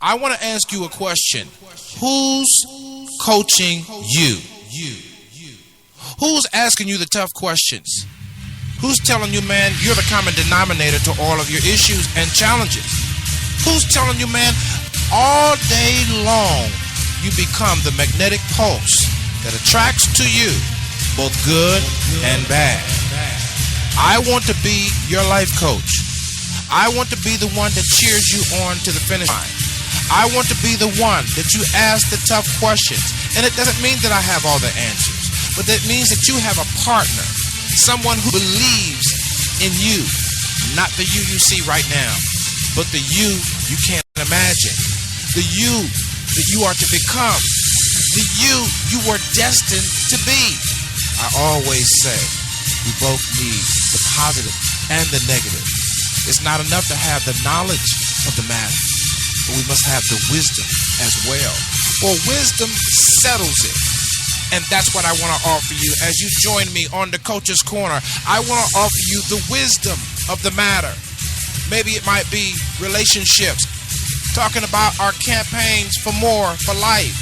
I want to ask you a question. Who's coaching you? Who's asking you the tough questions? Who's telling you, man, you're the common denominator to all of your issues and challenges? Who's telling you, man, all day long you become the magnetic pulse that attracts to you both good and bad? I want to be your life coach. I want to be the one that cheers you on to the finish line. I want to be the one that you ask the tough questions. And it doesn't mean that I have all the answers, but that means that you have a partner, someone who believes in you, not the you see right now, but the you can't imagine, the you that you are to become, the you were destined to be. I always say we both need the positive and the negative. It's not enough to have the knowledge of the matter, but we must have the wisdom as well. For wisdom settles it. And that's what I want to offer you as you join me on the Coach's Corner. I want to offer you the wisdom of the matter. Maybe it might be relationships, talking about our campaigns for more, for life,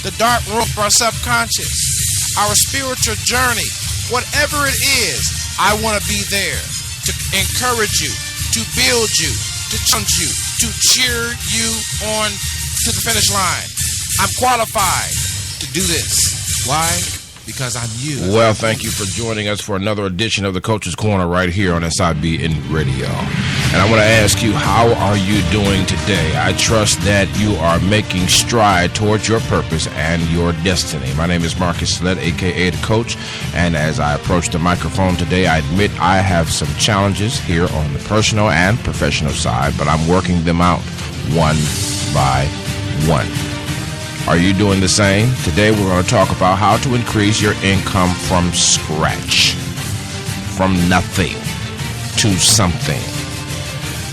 the dark room of our subconscious, our spiritual journey. Whatever it is, I want to be there to encourage you, to build you, to challenge you, to cheer you on to the finish line. I'm qualified to do this. Why? Because I'm you. Well, thank you for joining us for another edition of the Coach's Corner right here on SIBN Radio. And I want to ask you, how are you doing today? I trust that you are making stride towards your purpose and your destiny. My name is Marcus Slett, a.k.a. The Coach, and as I approach the microphone today, I admit I have some challenges here on the personal and professional side, but I'm working them out one by one. Are you doing the same? Today we're going to talk about how to increase your income from scratch, from nothing to something.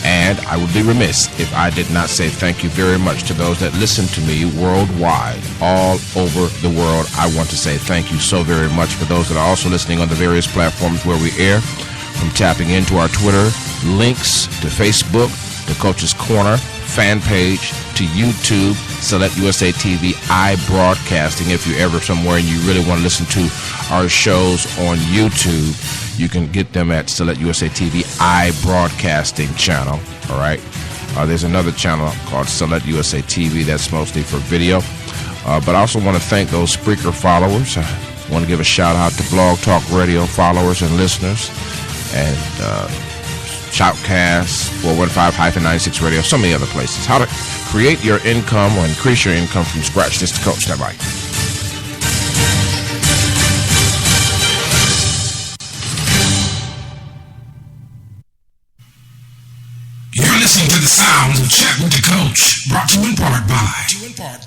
And I would be remiss if I did not say thank you very much to those that listen to me worldwide, all over the world. I want to say thank you so very much for those that are also listening on the various platforms where we air, from tapping into our Twitter, links to Facebook, the Coach's Corner fan page, to YouTube, Select USA TV, iBroadcasting. If you're ever somewhere and you really want to listen to our shows on YouTube, you can get them at Select USA TV iBroadcasting channel. All right. There's another channel called Select USA TV that's mostly for video. But I also want to thank those Spreaker followers. I want to give a shout out to Blog Talk Radio followers and listeners, and Shoutcast, 415-96 Radio, so many other places. How to create your income or increase your income from scratch. This is the Coach. Stand by. You're listening to the sounds of Chat with the Coach, brought to you in part by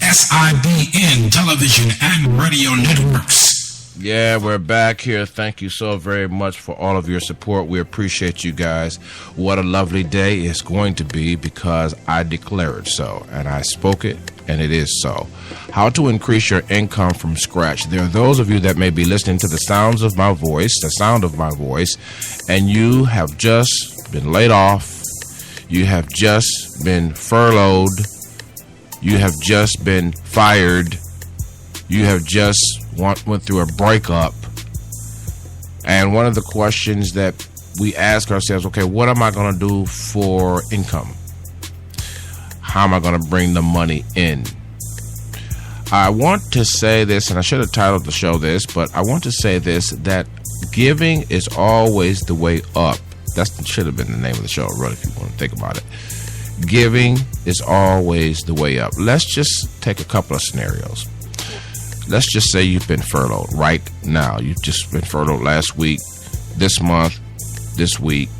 SIBN Television and Radio Networks. Yeah, we're back here. Thank you so very much for all of your support. We appreciate you guys. What a lovely day it's going to be, because I declare it so, and I spoke it, and it is so. How to increase your income from scratch. There are those of you that may be listening to the sound of my voice, and you have just been laid off. You have just been furloughed. You have just been fired. You have just went through a breakup. And one of the questions that we ask ourselves, okay, what am I going to do for income? How am I going to bring the money in? I want to say this, and I should have titled the show this, but I want to say this, that giving is always the way up. That should have been the name of the show, really, if you want to think about it. Giving is always the way up. Let's just take a couple of scenarios. Let's just say you've been furloughed right now. You've just been furloughed last week, this month, this week,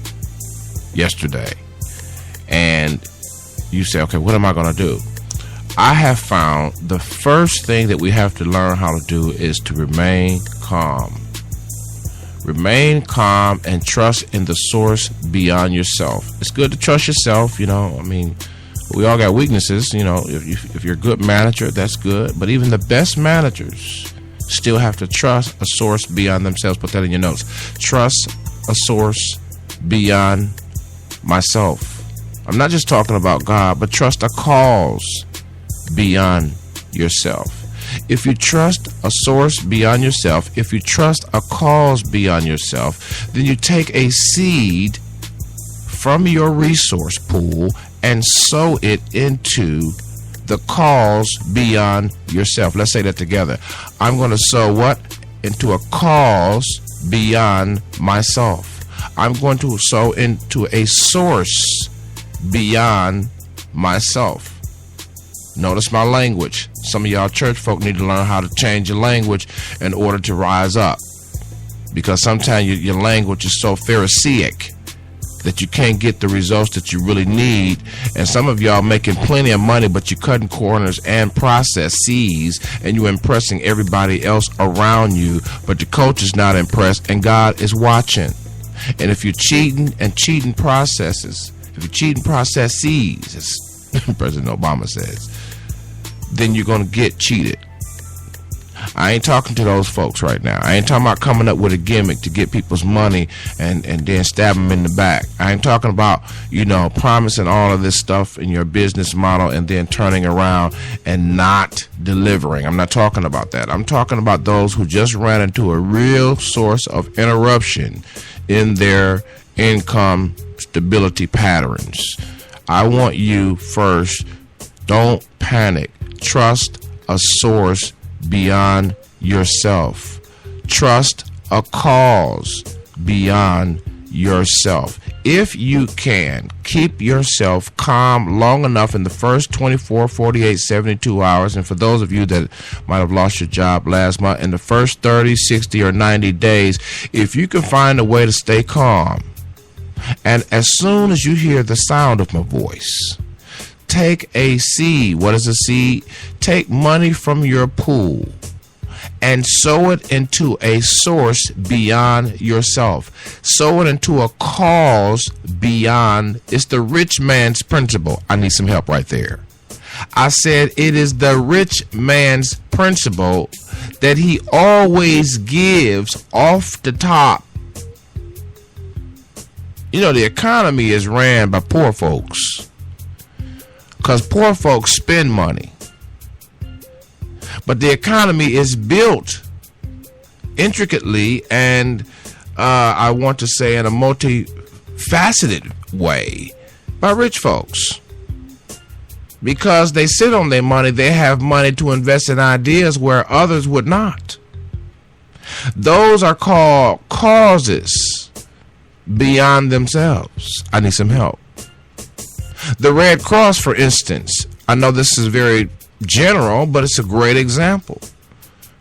yesterday. And you say, okay, what am I going to do? I have found the first thing that we have to learn how to do is to remain calm. Remain calm and trust in the source beyond yourself. It's good to trust yourself, I mean, we all got weaknesses, if you're a good manager, that's good. But even the best managers still have to trust a source beyond themselves. Put that in your notes. Trust a source beyond myself. I'm not just talking about God, but trust a cause beyond yourself. If you trust a source beyond yourself, if you trust a cause beyond yourself, then you take a seed from your resource pool and sow it into the cause beyond yourself. Let's say that together. I'm going to sow what? Into a cause beyond myself. I'm going to sow into a source beyond myself. Notice my language. Some of y'all church folk need to learn how to change your language in order to rise up. Because sometimes your language is so Pharisaic that you can't get the results that you really need. And some of y'all making plenty of money, but you're cutting corners and processes, and you're impressing everybody else around you, but the coach is not impressed, and God is watching. And if you're cheating processes, if you're cheating processes, as President Obama says, then you're going to get cheated. I ain't talking to those folks right now. I ain't talking about coming up with a gimmick to get people's money and then stab them in the back. I ain't talking about, promising all of this stuff in your business model and then turning around and not delivering. I'm not talking about that. I'm talking about those who just ran into a real source of interruption in their income stability patterns. I want you first, don't panic. Trust a source beyond yourself. Trust a cause beyond yourself. If you can keep yourself calm long enough in the first 24, 48, 72 hours, and for those of you that might have lost your job last month, in the first 30, 60, or 90 days, if you can find a way to stay calm, and as soon as you hear the sound of my voice, take a seed. What is a seed? Take money from your pool and sow it into a source beyond yourself. Sow it into a cause beyond. It's the rich man's principle. I need some help right there. I said it is the rich man's principle that he always gives off the top. The economy is ran by poor folks, because poor folks spend money. But the economy is built intricately and I want to say in a multifaceted way by rich folks. Because they sit on their money, they have money to invest in ideas where others would not. Those are called causes beyond themselves. I need some help. The Red Cross, for instance, I know this is very general, but it's a great example.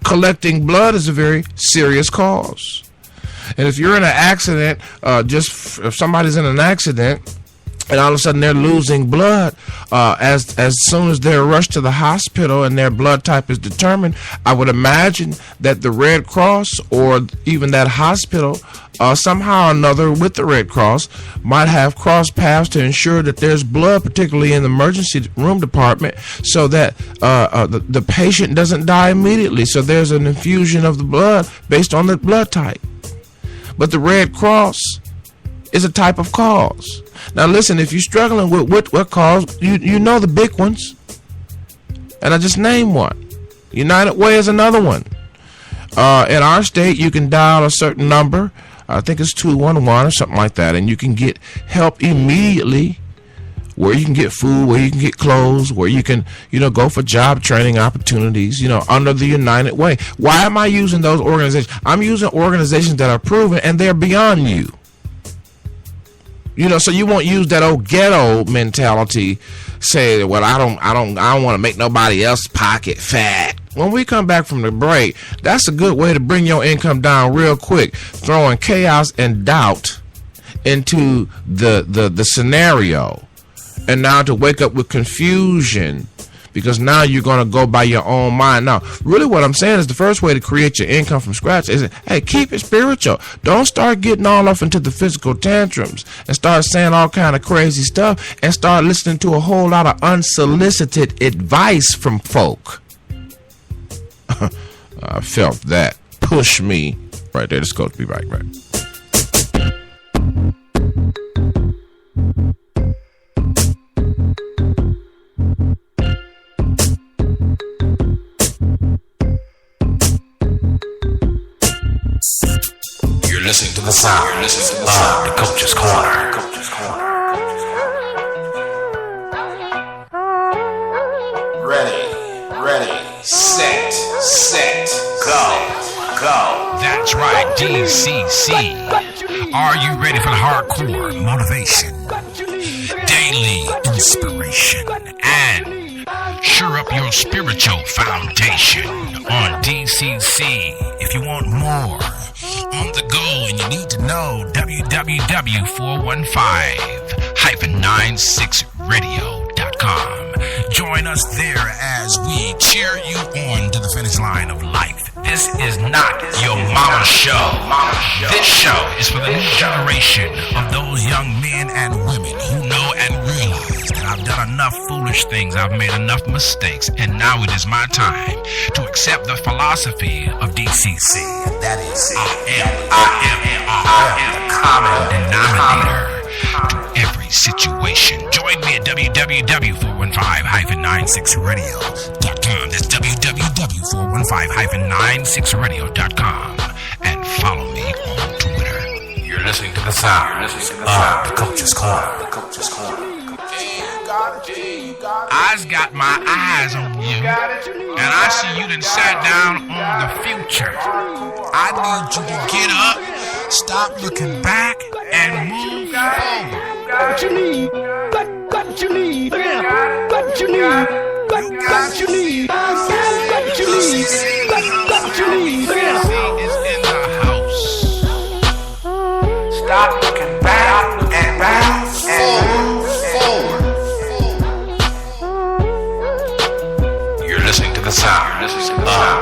Collecting blood is a very serious cause. And if you're in an accident, if somebody's in an accident and all of a sudden they're losing blood, as soon as they're rushed to the hospital and their blood type is determined, I would imagine that the Red Cross or even that hospital, somehow or another with the Red Cross, might have crossed paths to ensure that there's blood, particularly in the emergency room department, so that the patient doesn't die immediately. So there's an infusion of the blood based on the blood type. But the Red Cross is a type of cause. Now listen, if you're struggling with what cause, you know the big ones. And I just named one. United Way is another one. In our state, you can dial a certain number. I think it's 211 or something like that. And you can get help immediately, where you can get food, where you can get clothes, where you can, go for job training opportunities, under the United Way. Why am I using those organizations? I'm using organizations that are proven and they're beyond you. So you won't use that old ghetto mentality, say, well, I don't want to make nobody else's pocket fat. When we come back from the break, that's a good way to bring your income down real quick, throwing chaos and doubt into the scenario. And now to wake up with confusion, because now you're going to go by your own mind. Now, really what I'm saying is the first way to create your income from scratch is, hey, keep it spiritual. Don't start getting all off into the physical tantrums and start saying all kind of crazy stuff and start listening to a whole lot of unsolicited advice from folk. I felt that push me right there. This coach be right back. listening to the sound of Coach's Corner. Ready, set, go. That's right, DCC. Are you ready for the hardcore motivation, daily inspiration, and sure up your spiritual foundation on DCC? If you want more on the go and you need to know, www.415-96radio.com. Join us there as we cheer you on to the finish line of life. This is not your mama's show. This show is for the new generation of those young men and women who know and realize that I've done enough foolish things, I've made enough mistakes, and now it is my time to accept the philosophy of DCC. That is, I am the common denominator to every situation. Join me at www.415-96radio.com. That's www.415-96radio.com. And follow me on Twitter. You're listening to the sound of the Coach's Corner. I's got my eyes on you, and I see you done sat down on the future. I need you to get up, stop looking back, and move forward. What you need, what you need, what you need, what you need, what you need, what you need. Is in the house. Stop looking back and forward. You're listening to the sound of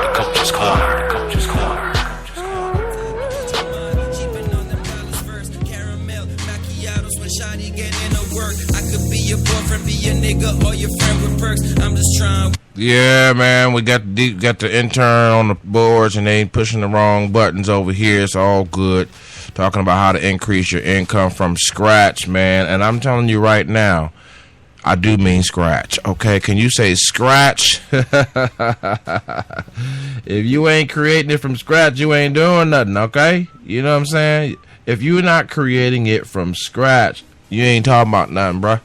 the Coach's Corner. Yeah, man, we got the intern on the boards and they ain't pushing the wrong buttons over here. It's all good. Talking about how to increase your income from scratch, man. And I'm telling you right now, I do mean scratch. Okay, can you say scratch? If you ain't creating it from scratch, you ain't doing nothing, okay? You know what I'm saying? If you're not creating it from scratch, you ain't talking about nothing, bruh.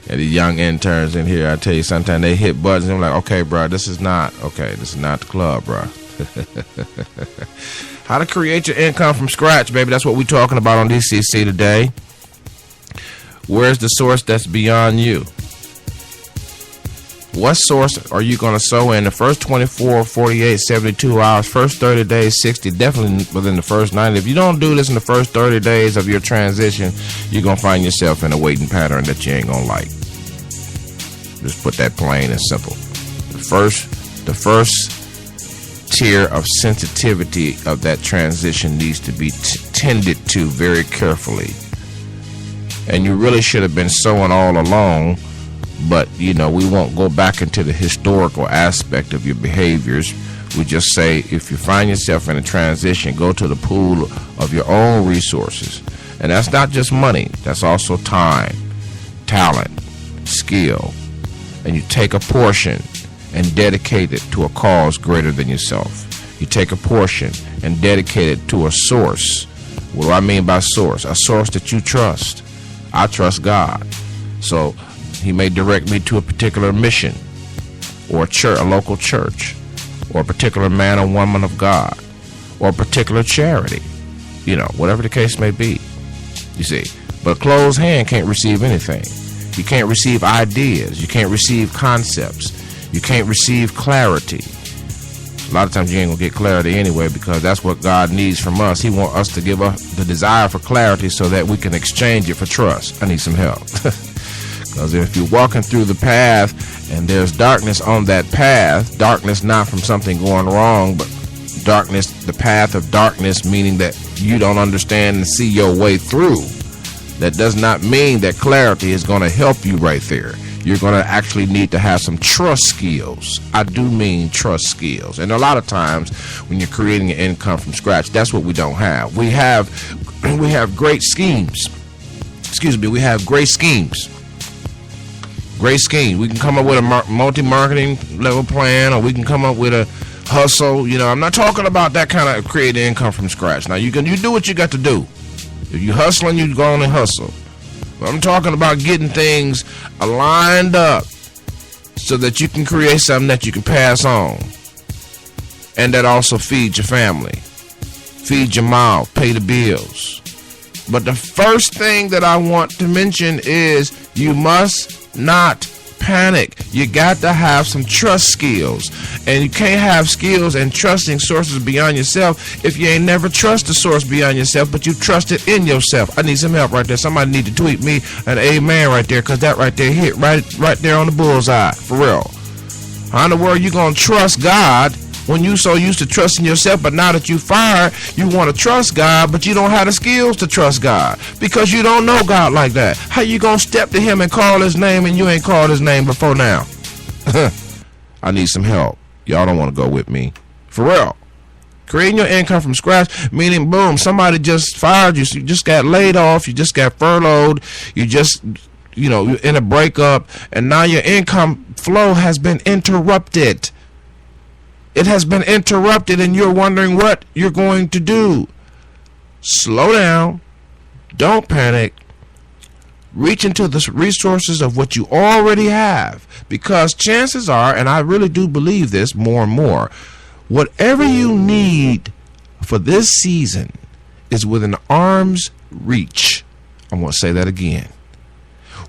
Yeah, the young interns in here, I tell you, sometimes they hit buttons and I'm like, okay, bro, this is not the club, bro. How to create your income from scratch, baby. That's what we're talking about on DCC today. Where's the source that's beyond you? What source are you going to sow in the first 24, 48, 72 hours, first 30 days, 60, definitely within the first 90? If you don't do this in the first 30 days of your transition, you're going to find yourself in a waiting pattern that you ain't going to like. Just put that plain and simple. The first tier of sensitivity of that transition needs to be tended to very carefully. And you really should have been sowing all along. But, you know, we won't go back into the historical aspect of your behaviors. We just say, if you find yourself in a transition, go to the pool of your own resources. And that's not just money. That's also time, talent, skill. And you take a portion and dedicate it to a cause greater than yourself. You take a portion and dedicate it to a source. What do I mean by source? A source that you trust. I trust God. So He may direct me to a particular mission or a church, a local church, or a particular man or woman of God, or a particular charity, you know, whatever the case may be. You see, but a closed hand can't receive anything. You can't receive ideas. You can't receive concepts. You can't receive clarity. A lot of times you ain't gonna get clarity anyway, because that's what God needs from us. He wants us to give us the desire for clarity so that we can exchange it for trust. I need some help. Because if you're walking through the path and there's darkness on that path, darkness not from something going wrong, but darkness, the path of darkness, meaning that you don't understand and see your way through, that does not mean that clarity is going to help you right there. You're going to actually need to have some trust skills. I do mean trust skills. And a lot of times when you're creating an income from scratch, that's what we don't have. We have great schemes. We have great schemes. Great scheme. We can come up with a multi-marketing level plan, or we can come up with a hustle. You know, I'm not talking about that kind of creating income from scratch. Now, you do what you got to do. If you hustling, you go on and hustle. But I'm talking about getting things aligned up so that you can create something that you can pass on. And that also feeds your family. Feed your mouth. Pay the bills. But the first thing that I want to mention is you must not panic. You got to have some trust skills. And you can't have skills and trusting sources beyond yourself if you ain't never trust a source beyond yourself, but you trust it in yourself. I need some help right there. Somebody need to tweet me an amen right there, because that right there hit right there on the bullseye. For real. How in the world you going to trust God when you so used to trusting yourself, but now that you fired, you want to trust God, but you don't have the skills to trust God because you don't know God like that? How you going to step to him and call his name and you ain't called his name before now? I need some help. Y'all don't want to go with me. For real. Creating your income from scratch, meaning, boom, somebody just fired you. So you just got laid off. You just got furloughed. You just, you're in a breakup, and now your income flow has been interrupted. It has been interrupted, and you're wondering what you're going to do. Slow down. Don't panic. Reach into the resources of what you already have, because chances are, and I really do believe this more and more, whatever you need for this season is within arm's reach. I'm going to say that again.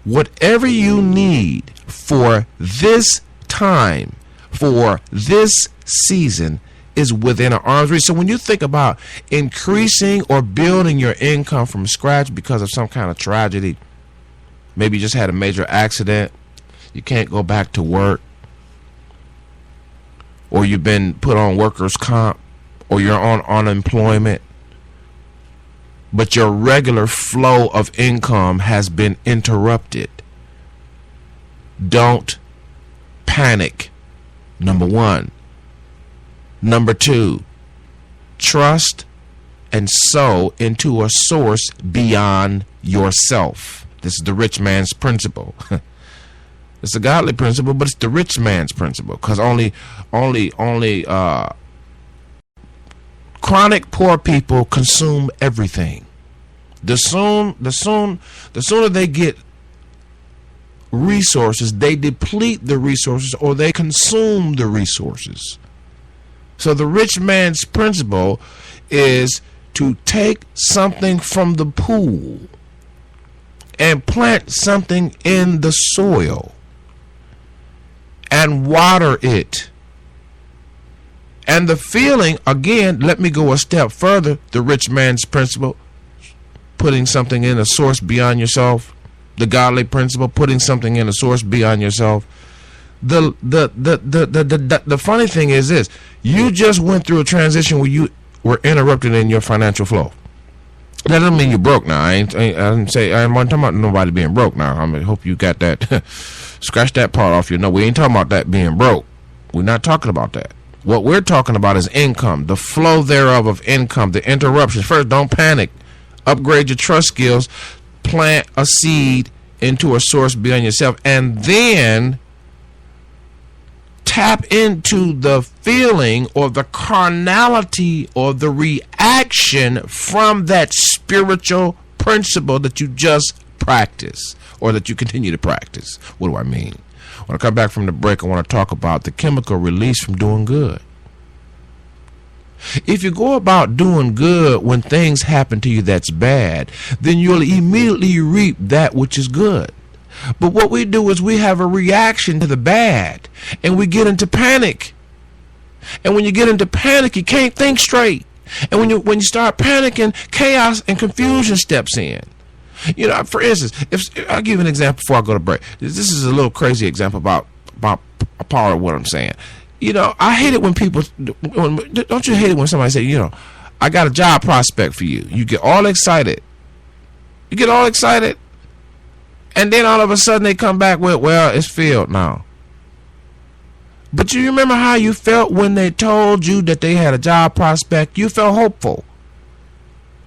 Whatever you need for this time, for this season, is within an arm's reach. So when you think about increasing or building your income from scratch because of some kind of tragedy, maybe you just had a major accident, you can't go back to work, or you've been put on workers' comp, or you're on unemployment, but your regular flow of income has been interrupted. Don't panic. Number one. Number two, trust and sow into a source beyond yourself. This is the rich man's principle. It's a godly principle, but it's the rich man's principle, because only chronic poor people consume everything. The sooner they get resources, they deplete the resources or they consume the resources. So the rich man's principle is to take something from the pool and plant something in the soil and water it. And the feeling, again, let me go a step further, the rich man's principle, putting something in a source beyond yourself, the godly principle, putting something in a source beyond yourself. The funny thing is this: you just went through a transition where you were interrupted in your financial flow. That doesn't mean you're broke now. I didn't talking about nobody being broke now. I hope you got that. Scratch that part off. We ain't talking about that being broke. We're not talking about that. What we're talking about is income, the flow thereof of income, the interruptions. First, don't panic. Upgrade your trust skills. Plant a seed into a source beyond yourself, and then tap into the feeling or the carnality or the reaction from that spiritual principle that you just practice or that you continue to practice. What do I mean? When I come back from the break, I want to talk about the chemical release from doing good. If you go about doing good when things happen to you that's bad, then you'll immediately reap that which is good. But what we do is we have a reaction to the bad, and we get into panic. And when you get into panic, you can't think straight. And when you start panicking, chaos and confusion steps in. For instance, if I'll give you an example before I go to break. This is a little crazy example about a part of what I'm saying. I hate it when people, don't you hate it when somebody say, I got a job prospect for you. You get all excited. And then all of a sudden they come back with, well, it's filled now. But you remember how you felt when they told you that they had a job prospect? You felt hopeful.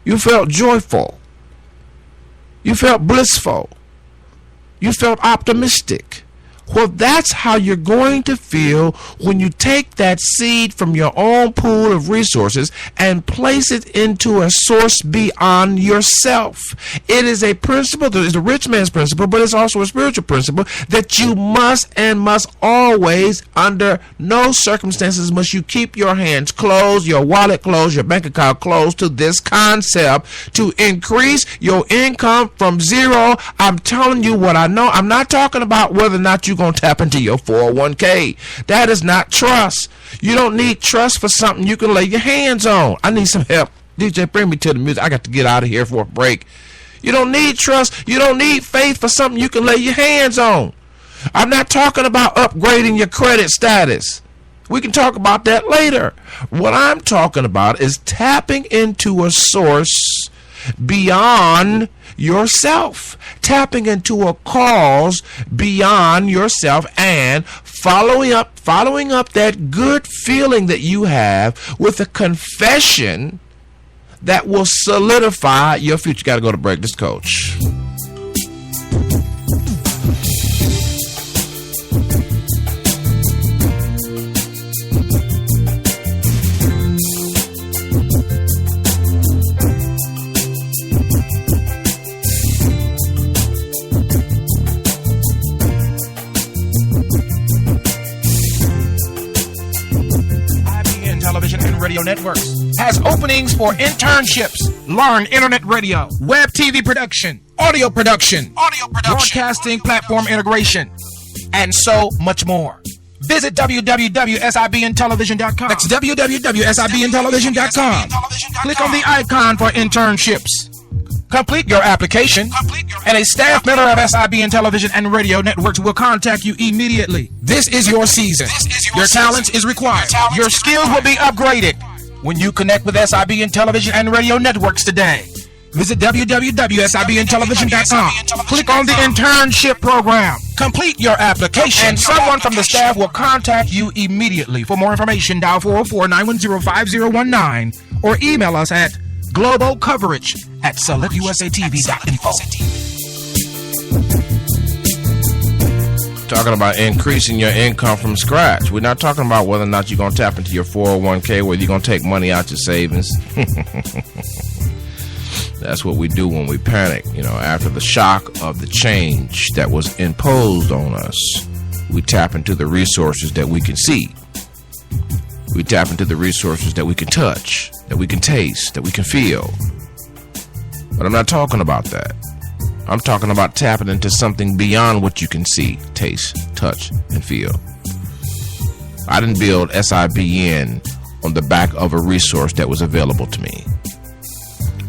You felt joyful. You felt blissful. You felt optimistic. Well, that's how you're going to feel when you take that seed from your own pool of resources and place it into a source beyond yourself. It is a principle that is a rich man's principle, but it's also a spiritual principle that you must always, under no circumstances, must you keep your hands closed, your wallet closed, your bank account closed to this concept to increase your income from zero. I'm telling you what I know. I'm not talking about whether or not you're going to tap into your 401k. That is not trust. You don't need trust for something you can lay your hands on. I need some help. DJ, bring me to the music. I got to get out of here for a break. You don't need trust. You don't need faith for something you can lay your hands on. I'm not talking about upgrading your credit status. We can talk about that later. What I'm talking about is tapping into a source beyond yourself, tapping into a cause beyond yourself, and following up that good feeling that you have with a confession that will solidify your future. Got to go to break. This coach. Radio Networks has openings for internships. Learn internet radio, web TV production, audio production, broadcasting platform integration, and so much more. Visit www.sibntelevision.com. That's www.sibntelevision.com. Click on the icon for internships. Complete your application, and a staff member of SIBN Television and Radio Networks will contact you immediately. This is your season. Your talent is required. Your skills will be upgraded when you connect with SIBN Television and Radio Networks today. Visit www.sibntelevision.com. Click on the internship program. Complete your application, and someone from the staff will contact you immediately. For more information, dial 404-910-5019 or email us at globalcoverage@selectusatv.info. Talking about increasing your income from scratch. We're not talking about whether or not you're going to tap into your 401k, whether you're going to take money out your savings. That's what we do when we panic. After the shock of the change that was imposed on us, we tap into the resources that we can see. We tap into the resources that we can touch, that we can taste, that we can feel. But I'm not talking about that. I'm talking about tapping into something beyond what you can see, taste, touch, and feel. I didn't build SIBN on the back of a resource that was available to me.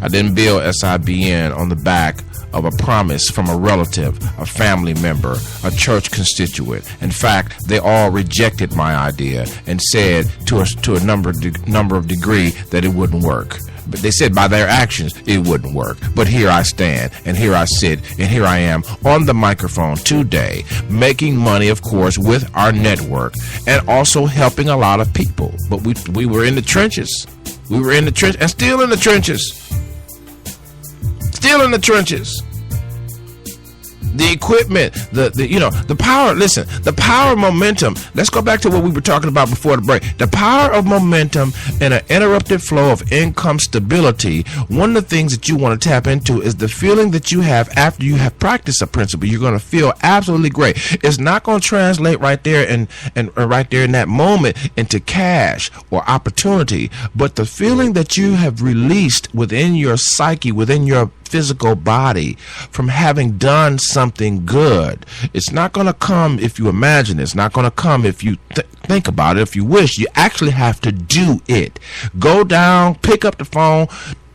I didn't build SIBN on the back of a promise from a relative, a family member, a church constituent. In fact, they all rejected my idea and said to a number of degree that it wouldn't work. But they said by their actions it wouldn't work. But here I stand, and here I sit, and here I am on the microphone today, making money, of course, with our network, and also helping a lot of people. But we were in the trenches. We were in the trenches, and still in the trenches. Still in the trenches. The equipment, the power. Listen, the power of momentum. Let's go back to what we were talking about before the break. The power of momentum and an interrupted flow of income stability. One of the things that you want to tap into is the feeling that you have after you have practiced a principle. You're going to feel absolutely great. It's not going to translate right there and right there in that moment into cash or opportunity, but the feeling that you have released within your psyche, within your physical body, from having done something good. It's not going to come if you imagine it. It's not going to come if you think about it, if you wish. You actually have to do it. Go down, pick up the phone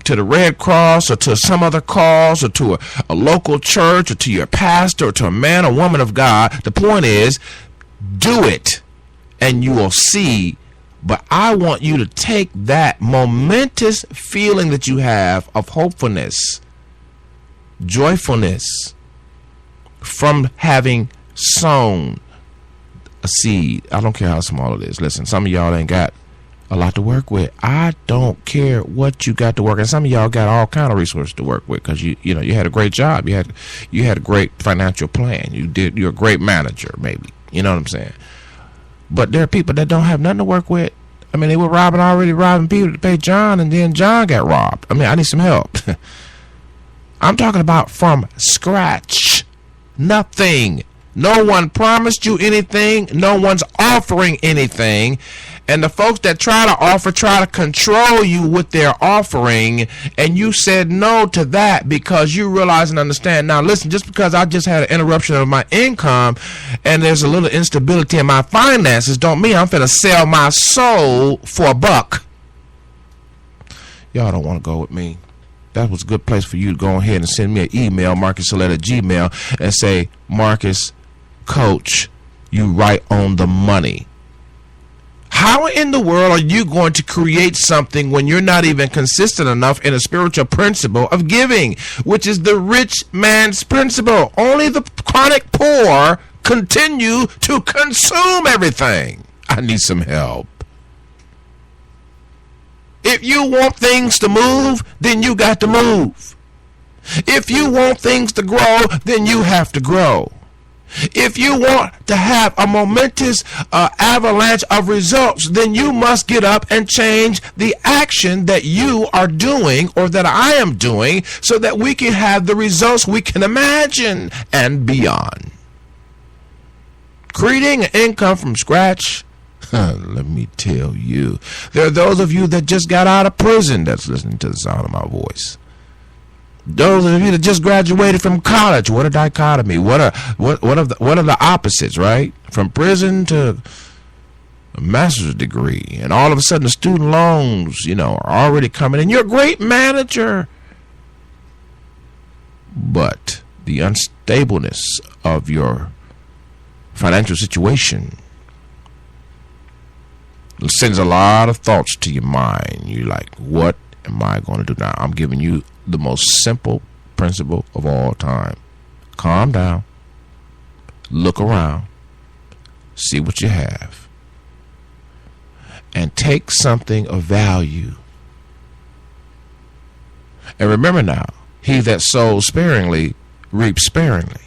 to the Red Cross or to some other cause or to a local church or to your pastor or to a man or woman of God. The point is, do it and you will see. But I want you to take that momentous feeling that you have of hopefulness, joyfulness from having sown a seed. I don't care how small it is. Listen, some of y'all ain't got a lot to work with. I don't care what you got to work. And some of y'all got all kind of resources to work with because you had a great job. You had a great financial plan. You're a great manager, maybe. You know what I'm saying? But there are people that don't have nothing to work with. I mean, they were already robbing people to pay John, and then John got robbed. I mean, I need some help. I'm talking about from scratch. Nothing. No one promised you anything. No one's offering anything. And the folks that try to control you with their offering, and you said no to that because you realize and understand. Now, listen, just because I just had an interruption of my income and there's a little instability in my finances, don't mean I'm finna sell my soul for $1. Y'all don't want to go with me. That was a good place for you to go ahead and send me an email, MarcusSolette@gmail, and say, Marcus, Coach, you right on the money. How in the world are you going to create something when you're not even consistent enough in a spiritual principle of giving, which is the rich man's principle? Only the chronic poor continue to consume everything. I need some help. If you want things to move, then you got to move. If you want things to grow, then you have to grow. If you want to have a momentous avalanche of results, then you must get up and change the action that you are doing or that I am doing so that we can have the results we can imagine and beyond. Creating an income from scratch, let me tell you, there are those of you that just got out of prison that's listening to the sound of my voice. Those of you that just graduated from college, what a dichotomy! What are the opposites, right? From prison to a master's degree, and all of a sudden the student loans, are already coming in. You're a great manager, but the unstableness of your financial situation sends a lot of thoughts to your mind. You're like, what am I going to do now? I'm giving you the most simple principle of all time. Calm down. Look around. See what you have. And take something of value. And remember now, he that sows sparingly reaps sparingly.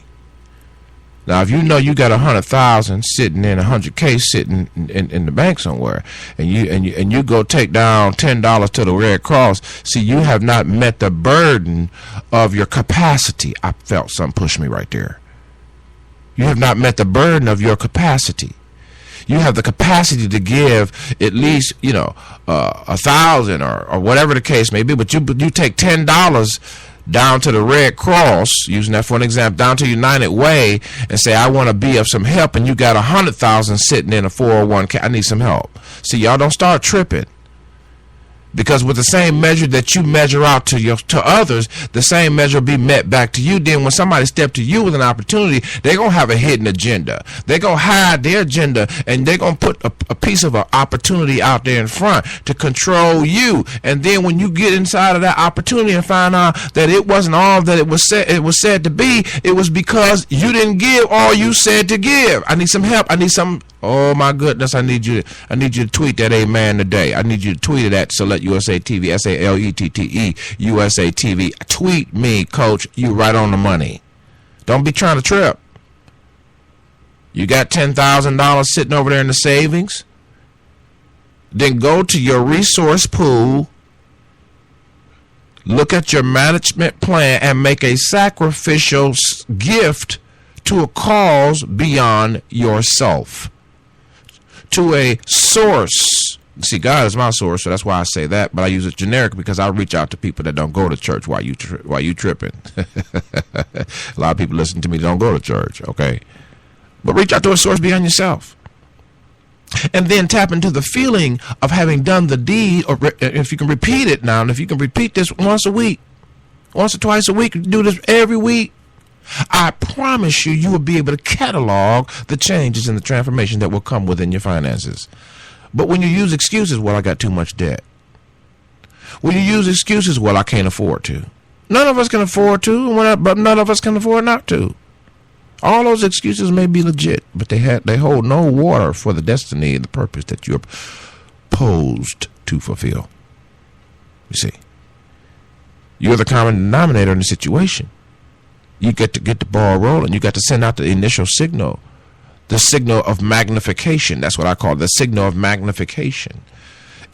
Now, if you know you got 100,000 sitting in 100K sitting in the bank somewhere, and you go take down $10 to the Red Cross, see, you have not met the burden of your capacity. I felt something push me right there. You have not met the burden of your capacity. You have the capacity to give at least 1,000 or whatever the case may be, but you take $10 down to the Red Cross, using that for an example, down to United Way, and say, I want to be of some help, and you got 100,000 sitting in a 401k. I need some help. See, y'all don't start tripping. Because with the same measure that you measure out to others, the same measure will be met back to you. Then when somebody step to you with an opportunity, they're going to have a hidden agenda. They're going to hide their agenda, and they're going to put a piece of an opportunity out there in front to control you. And then when you get inside of that opportunity and find out that it wasn't all that it was said to be, it was because you didn't give all you said to give. I need some help. I need some. Oh my goodness, I need you to tweet that amen today. I need you to tweet it at Select USA TV, SALETTE, USA TV. Tweet me, Coach, you right on the money. Don't be trying to trip. You got $10,000 sitting over there in the savings? Then go to your resource pool, look at your management plan, and make a sacrificial gift to a cause beyond yourself. To a source. See, God is my source, so that's why I say that, but I use it generic because I reach out to people that don't go to church while you tripping. A lot of people listen to me don't go to church, okay? But reach out to a source beyond yourself. And then tap into the feeling of having done the deed, or if you can repeat it now, and if you can repeat this once a week, once or twice a week, do this every week, I promise you will be able to catalog the changes and the transformation that will come within your finances. But when you use excuses, well, I got too much debt. When you use excuses, well, I can't afford to. None of us can afford to, but none of us can afford not to. All those excuses may be legit, but they hold no water for the destiny and the purpose that you're supposed to fulfill. You see, you're the common denominator in the situation. You get to get the ball rolling. You got to send out the initial signal, the signal of magnification. That's what I call it, the signal of magnification.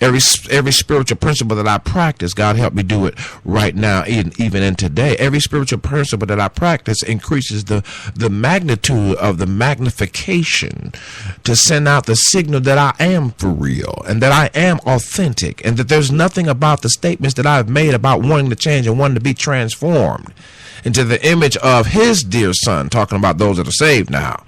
Every spiritual principle that I practice, God help me do it right now, even in today. Every spiritual principle that I practice increases the magnitude of the magnification to send out the signal that I am for real and that I am authentic and that there's nothing about the statements that I've made about wanting to change and wanting to be transformed into the image of his dear son, talking about those that are saved now,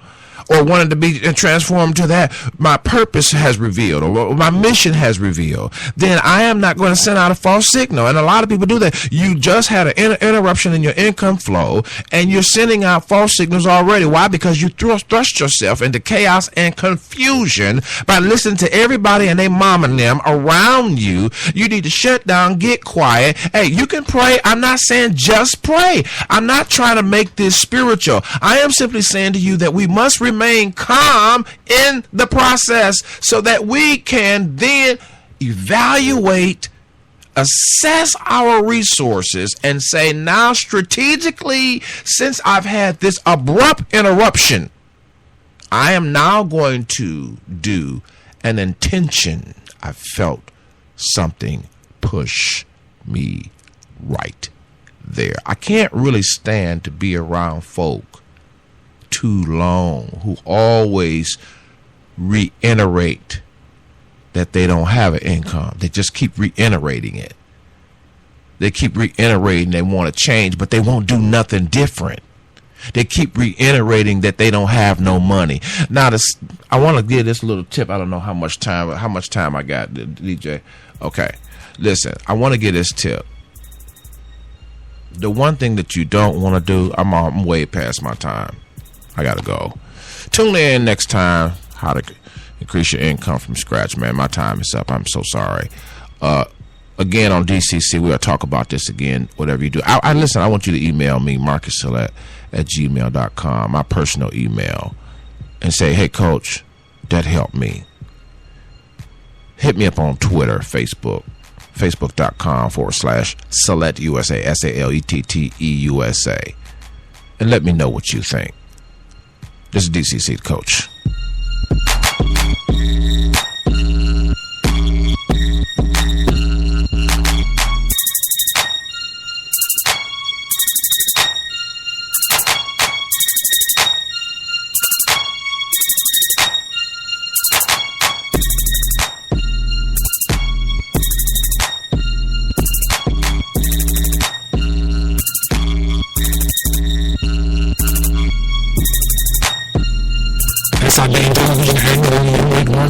or wanted to be transformed to that my purpose has revealed or my mission has revealed, then I am not going to send out a false signal. And a lot of people do that. You just had an interruption in your income flow and you're sending out false signals already. Why? Because you thrust yourself into chaos and confusion by listening to everybody and their mom and them around you. You need to shut down, get quiet. Hey, you can pray. I'm not saying just pray. I'm not trying to make this spiritual. I am simply saying to you that we must remain calm in the process so that we can then evaluate, assess our resources, and say, now strategically, since I've had this abrupt interruption, I am now going to do an intention. I felt something push me right there. I can't really stand to be around folk too long who always reiterate that they don't have an income. They just keep reiterating it. They keep reiterating they want to change, but they won't do nothing different. They keep reiterating that they don't have no money. Now, I want to give this little tip. I don't know how much time I got, DJ. Okay, listen, I want to give this tip. The one thing that you don't want to do, I'm way past my time. I gotta go. Tune in next time. How to increase your income from scratch, man. My time is up. I'm so sorry. Again, on DCC, we'll talk about this again, whatever you do. Listen, I want you to email me, marcusillette@gmail.com, my personal email, and say, hey, coach, that helped me. Hit me up on Twitter, Facebook, facebook.com/SaletteUSA, SaletteUSA, and let me know what you think. This is DCC Coach.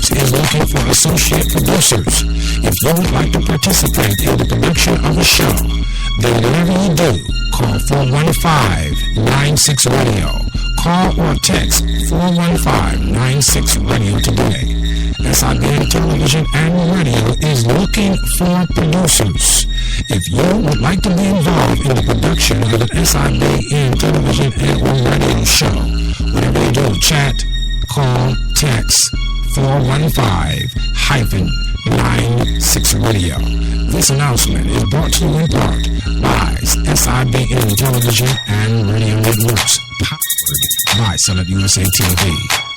Is looking for associate producers. If you would like to participate in the production of a show, then whatever you do, call 415-96-RADIO. Call or text 415-96-RADIO today. SIBN Television and Radio is looking for producers. If you would like to be involved in the production of an SIBN Television and or radio show, whatever you do, chat, call, text 415-96-Radio. This announcement is brought to you in part by SIBN Television and Radio Networks, powered by Salette USA TV.